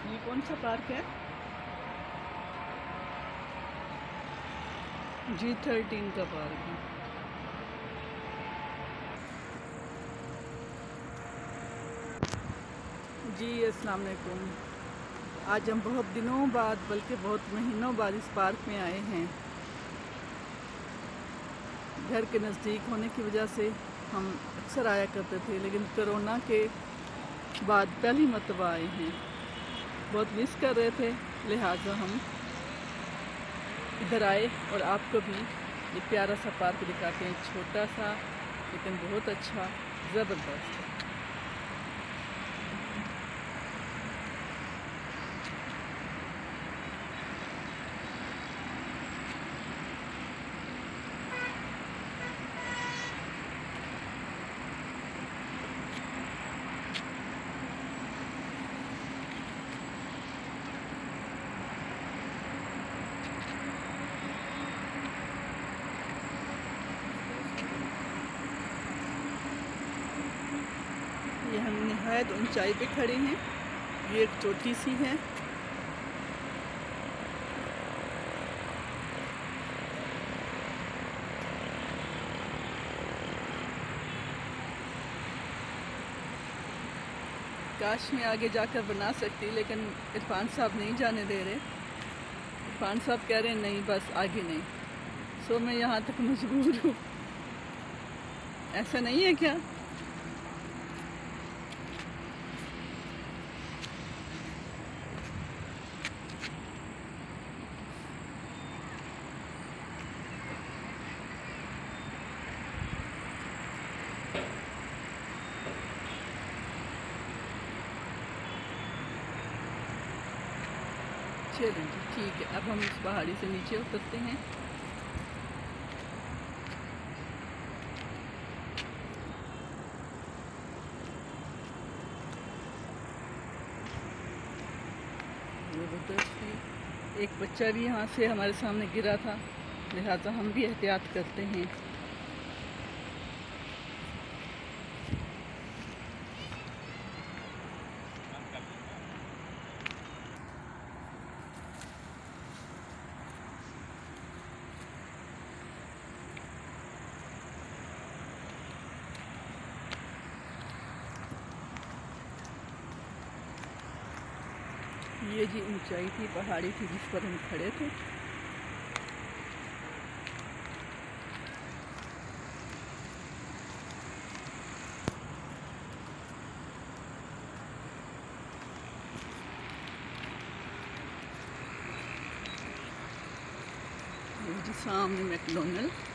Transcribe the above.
ये कौन सा पार्क है? G13 का पार्क है। जी अस्सलाम वालेकुम। आज हम बहुत दिनों बाद, बल्कि बहुत महीनों बाद इस पार्क में आए हैं। घर के नज़दीक होने की वजह से हम अक्सर आया करते थे, लेकिन कोरोना के बाद पहली मरतबा आए हैं। बहुत मिस कर रहे थे, लिहाजा हम इधर आए और आपको भी ये प्यारा सा पार्क दिखाते हैं। छोटा सा लेकिन बहुत अच्छा, ज़बरदस्त। ये हम निहायत ऊंचाई पे खड़े हैं। ये एक चोटी सी है। काश मैं आगे जाकर बना सकती, लेकिन इरफान साहब नहीं जाने दे रहे। इरफान साहब कह रहे हैं नहीं, बस आगे नहीं। सो मैं यहाँ तक मजबूर हूँ। ऐसा नहीं है क्या? चलिए जी, ठीक है। अब हम इस पहाड़ी से नीचे उतरते हैं। ज़बरदस्त। एक बच्चा भी यहाँ से हमारे सामने गिरा था, लिहाजा हम भी एहतियात करते हैं। ये जी ऊंचाई थी, पहाड़ी थी जिस पर हम खड़े थे। ये जी सामने मैकडॉनल्ड।